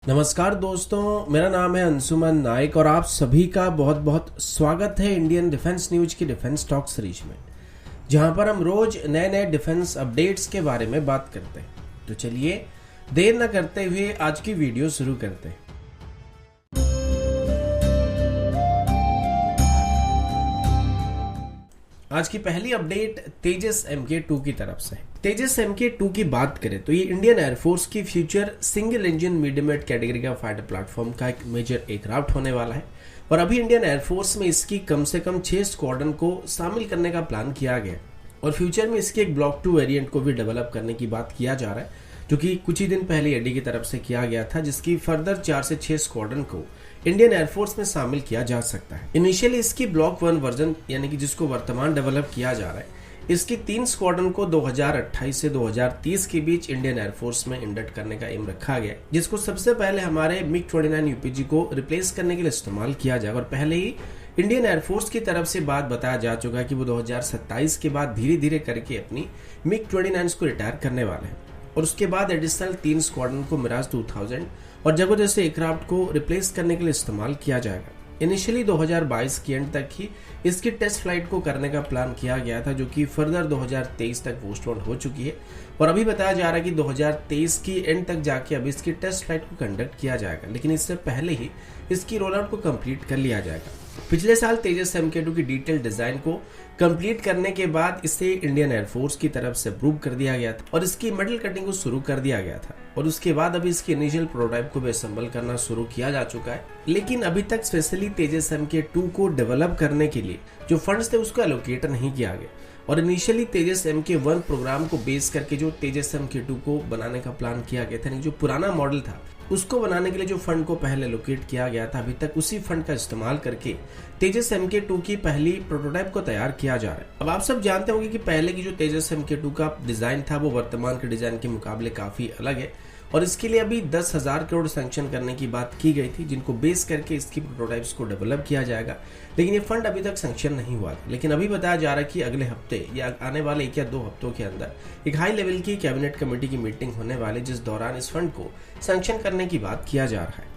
नमस्कार दोस्तों, मेरा नाम है अंशुमन नायक और आप सभी का बहुत बहुत स्वागत है इंडियन डिफेंस न्यूज की डिफेंस टॉक सीरीज में, जहां पर हम रोज नए नए डिफेंस अपडेट्स के बारे में बात करते हैं। तो चलिए देर न करते हुए आज की वीडियो शुरू करते हैं। आज की पहली अपडेट तेजस MK2 की तरफ से। तेजस MK2 की बात करें तो ये इंडियन एयरफोर्स की future single engine medium weight category का फाइटर प्लेटफॉर्म का एक मेजर एयरक्राफ्ट होने वाला है और अभी इंडियन एयरफोर्स में इसकी कम से कम 6 स्क्वाड्रन को शामिल करने का प्लान किया गया और फ्यूचर में इसके एक ब्लॉक 2 वेरिएंट को भी डेवलप करने की बात किया जा रहा है, जो कि कुछ ही दिन पहले एडी की तरफ से किया गया था, जिसकी फर्दर 4 से 6 स्क्वाड्रन को इंडियन एयरफोर्स में शामिल किया जा सकता है। इनिशियली इसकी ब्लॉक 1 वर्जन यानी कि जिसको वर्तमान डेवलप किया जा रहा है, इसकी 3 स्क्वाड्रन को 2028 से 2030 के बीच इंडियन एयरफोर्स में इंडक्ट करने का एम रखा गया, जिसको सबसे पहले हमारे MiG-29 UPG को रिप्लेस करने के लिए इस्तेमाल किया जाएगा। और पहले ही इंडियन एयरफोर्स की तरफ से बात बताया जा चुका है कि वो 2027 के बाद धीरे धीरे करके अपनी MiG-29 को रिटायर करने वाले हैं और उसके बाद एडिशनल 3 स्क्वाड्रन को मिराज 2000 और जगह जैसे एयरक्राफ्ट को रिप्लेस करने के लिए इस्तेमाल किया जाएगा। इनिशियली 2022 के एंड तक ही इसकी टेस्ट फ्लाइट को करने का प्लान किया गया था, जो कि फर्दर 2023 तक पोस्टपोन हो चुकी है और अभी बताया जा रहा है कि 2023 की एंड तक जाके अब इसकी टेस्ट फ्लाइट को कंडक्ट किया जाएगा, लेकिन इससे पहले ही इसकी रोल आउट को कंप्लीट कर लिया जाएगा। पिछले साल तेजस MK2 की डिटेल डिजाइन को कंप्लीट करने के बाद इसे इंडियन एयरफोर्स की तरफ से अप्रूव कर दिया गया था और इसकी मेटल कटिंग को शुरू कर दिया गया था और उसके बाद अभी इसकी इनिशियल प्रोटोटाइप को भी असेंबल करना शुरू किया जा चुका है। लेकिन अभी तक स्पेशली तेजस MK2 को डेवलप करने के लिए जो फंड्स थे उसको एलोकेट नहीं किया गया और इनिशियली तेजस MK1 प्रोग्राम को बेस करके जो तेजस MK2 को बनाने का प्लान किया गया था, जो पुराना मॉडल था उसको बनाने के लिए जो फंड को पहले एलोकेट किया गया था, अभी तक उसी फंड का इस्तेमाल करके तेजस MK2 की पहली प्रोटोटाइप को तैयार किया जा रहा है। अब आप सब जानते होंगे कि पहले की जो तेजस MK2 का डिजाइन था वो वर्तमान के डिजाइन के मुकाबले काफी अलग है और इसके लिए अभी 10,000 करोड़ सैंक्शन करने की बात की गई थी, जिनको बेस करके इसकी प्रोटोटाइप्स को डेवलप किया जाएगा, लेकिन ये फंड अभी तक सैंक्शन नहीं हुआ था। लेकिन अभी बताया जा रहा है कि अगले हफ्ते या आने वाले 1 या 2 हफ्तों के अंदर एक हाई लेवल की कैबिनेट कमेटी की मीटिंग होने वाली, जिस दौरान इस फंड को सैंक्शन करने की बात किया जा रहा है।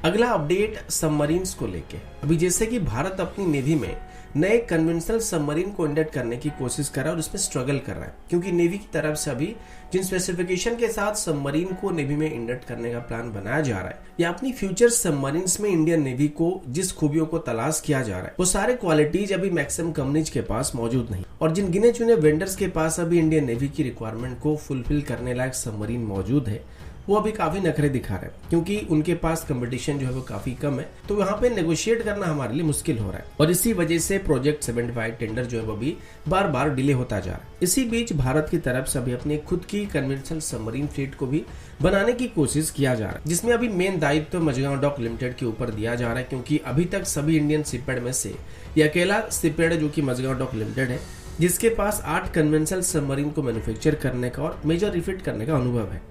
अगला अपडेट सबमरीन्स को लेके। अभी जैसे कि भारत अपनी नेवी में नए कन्वेंशनल सबमरीन को इंडक्ट करने की कोशिश कर रहा है और इसमें स्ट्रगल कर रहा है, क्योंकि नेवी की तरफ से अभी जिन स्पेसिफिकेशन के साथ सबमरीन को नेवी में इंडक्ट करने का प्लान बनाया जा रहा है या अपनी फ्यूचर सबमरीन्स में इंडियन नेवी को जिस खूबियों को तलाश किया जा रहा है, वो सारे क्वालिटीज अभी मैक्सिमम कंपनीज के पास मौजूद नहीं और जिन गिने चुने वेंडर्स के पास अभी इंडियन नेवी की रिक्वायरमेंट को फुलफिल करने लायक सबमरीन मौजूद है, वो अभी काफी नखरे दिखा रहे हैं, क्योंकि उनके पास कंपटीशन जो है वो काफी कम है, तो वहां पे नेगोशिएट करना हमारे लिए मुश्किल हो रहा है और इसी वजह से प्रोजेक्ट 75 टेंडर जो है वो भी बार बार डिले होता जा रहा है। इसी बीच भारत की तरफ से अभी अपनी खुद की कन्वेंशनल सबमरीन फ्लीट को भी बनाने की कोशिश किया जा रहा है, जिसमें अभी मेन दायित्व तो मझगांव डॉक लिमिटेड के ऊपर दिया जा रहा है, क्योंकि अभी तक सभी इंडियन शिपयार्ड में से ये अकेला शिपयार्ड जो कि मझगांव डॉक लिमिटेड है, जिसके पास 8 कन्वेंशनल सबमरीन को मैन्युफैक्चर करने का और मेजर रिफिट करने का अनुभव है।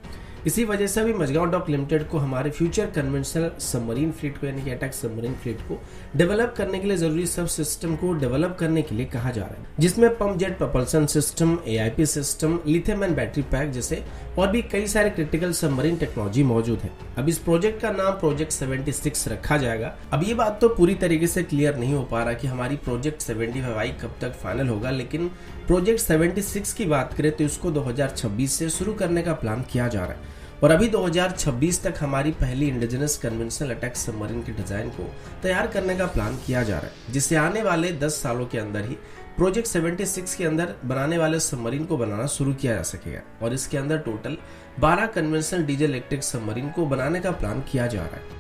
इसी वजह से अभी मझगांव डॉक लिमिटेड को हमारे फ्यूचर कन्वेंशनल सबमरीन फ्लीट को यानी कि अटैक सबमरीन फ्लीट को डेवलप करने के लिए जरूरी सब सिस्टम को डेवलप करने के लिए कहा जा रहा है, जिसमें pump jet propulsion system, AIP system, lithium ion battery pack जैसे और भी कई सारे क्रिटिकल सबमरीन टेक्नोलॉजी मौजूद है। अब इस प्रोजेक्ट का नाम प्रोजेक्ट 76 रखा जाएगा। अब ये बात तो पूरी तरीके से क्लियर नहीं हो पा रहा कि हमारी प्रोजेक्ट 75 कब तक फाइनल होगा, लेकिन प्रोजेक्ट 76 की बात करें तो इसको 2026 से शुरू करने का प्लान किया जा रहा है और अभी 2026 तक हमारी पहली इंडिजिनस कन्वेंशनल अटैक सबमरीन के डिजाइन को तैयार करने का प्लान किया जा रहा है, जिससे आने वाले 10 सालों के अंदर ही प्रोजेक्ट 76 के अंदर बनाने वाले सबमरीन को बनाना शुरू किया जा सकेगा और इसके अंदर total 12 conventional diesel electric submarine को बनाने का प्लान किया जा रहा है।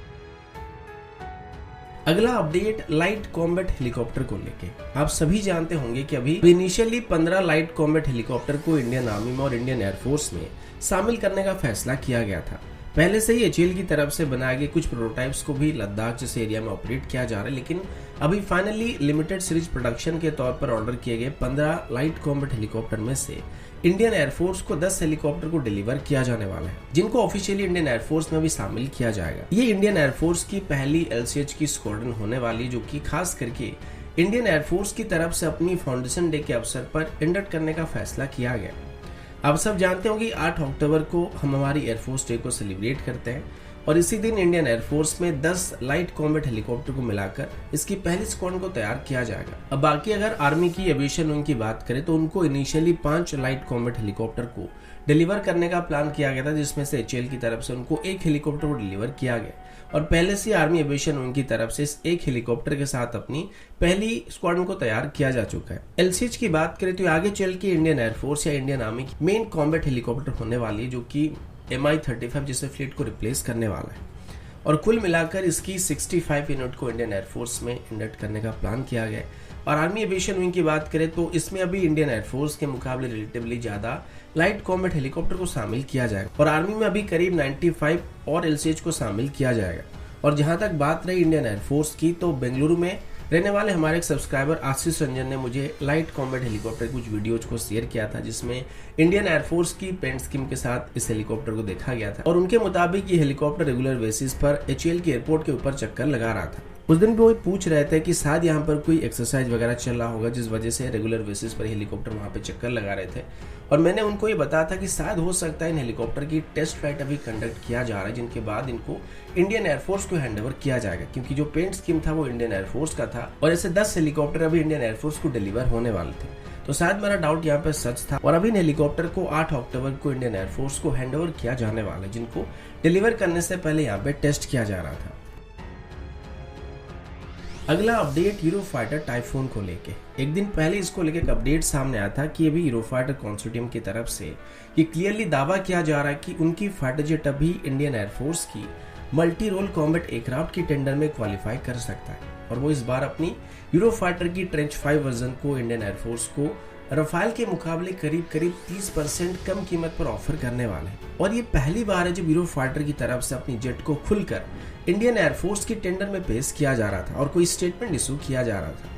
अगला अपडेट लाइट कॉम्बैट हेलीकॉप्टर को लेके। आप सभी जानते होंगे कि अभी इनिशियली 15 लाइट कॉम्बैट हेलीकॉप्टर को इंडियन आर्मी में और इंडियन एयरफोर्स में शामिल करने का फैसला किया गया था। पहले से ही HAL की तरफ से बनाए गए कुछ प्रोटोटाइप्स को भी लद्दाख जैसे एरिया में ऑपरेट किया जा रहा है, लेकिन अभी फाइनली लिमिटेड सीरीज प्रोडक्शन के तौर पर ऑर्डर किए गए 15 लाइट कॉम्बैट हेलीकॉप्टर में से इंडियन एयरफोर्स को 10 हेलीकॉप्टर को डिलीवर किया जाने वाला है, जिनको ऑफिशियली इंडियन एयरफोर्स में भी शामिल किया जाएगा। ये इंडियन एयरफोर्स की पहली LCH की स्क्वाड्रन होने वाली, जो कि खास करके इंडियन एयरफोर्स की तरफ से अपनी फाउंडेशन डे के अवसर पर इंडक्ट करने का फैसला किया गया। आप सब जानते हो कि 8 अक्टूबर को हम हमारी एयरफोर्स डे को सेलिब्रेट करते हैं और इसी दिन इंडियन एयरफोर्स में 10 लाइट कॉम्बैट हेलीकॉप्टर को मिलाकर इसकी पहली स्क्वाड को तैयार किया जाएगा। अब बाकी अगर आर्मी की एविएशन विंग की बात करें तो उनको इनिशियली 5 लाइट कॉम्बैट हेलीकॉप्टर को डिलीवर करने का प्लान किया गया था, जिसमें से एचएएल की तरफ से उनको एक हेलीकॉप्टर को डिलीवर किया गया और पहले से आर्मी एविएशन विंग की तरफ से इस एक हेलीकॉप्टर के साथ अपनी पहली स्क्वाड को तैयार किया जा चुका है। एलसीएच की बात करें तो आगे चल के इंडियन एयरफोर्स या इंडियन आर्मी की मेन कॉम्बैट हेलीकॉप्टर होने वाली है, जो कि MI-35 जैसे फ्लीट को रिप्लेस करने वाला है और कुल मिलाकर इसकी 65 यूनिट को इंडियन एयरफोर्स में इंडक्ट करने का प्लान किया गया है। और आर्मी एविएशन विंग की बात करें तो इसमें अभी इंडियन एयरफोर्स के मुकाबले रिलेटिवली ज्यादा लाइट कॉम्बैट हेलीकॉप्टर को शामिल किया जाएगा और आर्मी में अभी करीब 95 और एलसीएच को शामिल किया जाएगा। और जहां तक बात रही इंडियन एयरफोर्स की, तो बेंगलुरु में रहने वाले हमारे एक सब्सक्राइबर आशीष रंजन ने मुझे लाइट कॉम्बैट हेलीकॉप्टर कुछ वीडियोज को शेयर किया था, जिसमें इंडियन एयरफोर्स की पेंट स्कीम के साथ इस हेलीकॉप्टर को देखा गया था और उनके मुताबिक ये हेलीकॉप्टर रेगुलर बेसिस पर एचएएल के एयरपोर्ट के ऊपर चक्कर लगा रहा था। उस दिन भी वो पूछ रहे थे कि शायद यहाँ पर कोई एक्सरसाइज वगैरह चल रहा होगा, जिस वजह से रेगुलर बेसिस पर हेलीकॉप्टर वहाँ पे चक्कर लगा रहे थे और मैंने उनको ये बताया था कि शायद हो सकता है इन हेलीकॉप्टर की टेस्ट फ्लाइट अभी कंडक्ट किया जा रहा है, जिनके बाद इनको इंडियन एयरफोर्स को हैंडओवर किया जाएगा, क्योंकि जो पेंट स्कीम था वो इंडियन एयरफोर्स का था और ऐसे 10 हेलीकॉप्टर अभी इंडियन एयरफोर्स को डिलीवर होने वाले थे। तो शायद मेरा डाउट यहाँ पे सच था और अभी इन हेलीकॉप्टर को 8 अक्टूबर को इंडियन एयरफोर्स को हैंडओवर किया जाने वाला है, जिनको डिलीवर करने से पहले यहाँ पे टेस्ट किया जा रहा था। अगला अपडेट यूरोफाइटर टाइफून को लेके। एक दिन पहले इसको लेके एक अपडेट सामने आया था कि अभी यूरोफाइटर कंसोर्टियम की तरफ से ये क्लियरली दावा किया जा रहा है कि उनकी फाइटर जेट अभी इंडियन एयरफोर्स की मल्टी रोल कॉम्बैट एयरक्राफ्ट की टेंडर में क्वालिफाई कर सकता है और वो इस बार अपनी यूरोफाइटर की ट्रेंच 5 वर्जन को इंडियन एयरफोर्स को रफाल के मुकाबले करीब 30% कम कीमत पर ऑफर करने वाले हैं। और ये पहली बार है जब यूरोफाइटर की तरफ से अपनी जेट को खुलकर इंडियन एयरफोर्स की टेंडर में पेश किया जा रहा था और कोई स्टेटमेंट इशू किया जा रहा था।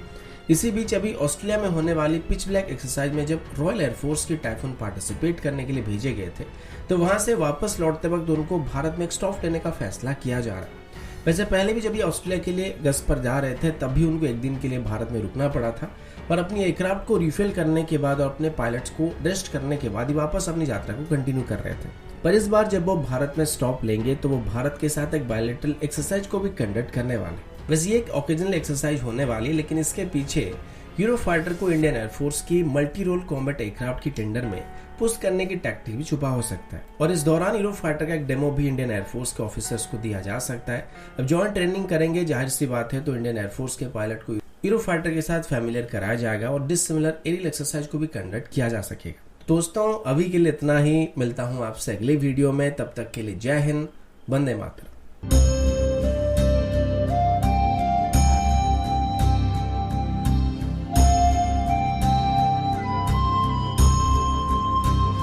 इसी बीच अभी ऑस्ट्रेलिया में होने वाली पिच ब्लैक एक्सरसाइज में जब रॉयल एयरफोर्स की टाइफून पार्टिसिपेट करने के लिए भेजे गए थे, तो वहां से वापस लौटते वक्त उनको भारत में एक स्टॉप लेने का फैसला किया जा रहा है। वैसे पहले भी जब ये ऑस्ट्रेलिया के लिए गश्त पर जा रहे थे तब भी उनको एक दिन के लिए भारत में रुकना पड़ा था, पर अपनी एयरक्राफ्ट को रिफिल करने के बाद और अपने पायलट्स को रेस्ट करने के बाद ही वापस अपनी यात्रा को कंटिन्यू कर रहे थे। पर इस बार जब वो भारत में स्टॉप लेंगे तो वो भारत के साथ एक बायलैटरल एक्सरसाइज को भी कंडक्ट करने वाले। वैसे ये एक ओकेजनल एक्सरसाइज होने वाली, लेकिन इसके पीछे यूरोफाइटर को इंडियन एयरफोर्स की मल्टी रोल कॉम्बैट एयरक्राफ्ट की टेंडर में पुश करने की टैक्टिक भी छुपा हो सकता है और इस दौरान यूरोफाइटर का एक डेमो भी इंडियन एयरफोर्स के ऑफिसर्स को दिया जा सकता है। अब जॉइंट ट्रेनिंग करेंगे, जाहिर सी बात है, तो इंडियन एयरफोर्स के पायलट को यूरोफाइटर के साथ फैमिलियर कराया जाएगा और डिसिमिलर एरियल एक्सरसाइज को भी कंडक्ट किया जा सकेगा। दोस्तों, अभी के लिए इतना ही। मिलता हूँ आपसे अगले वीडियो में, तब तक के लिए जय हिंद, वंदे मातरम।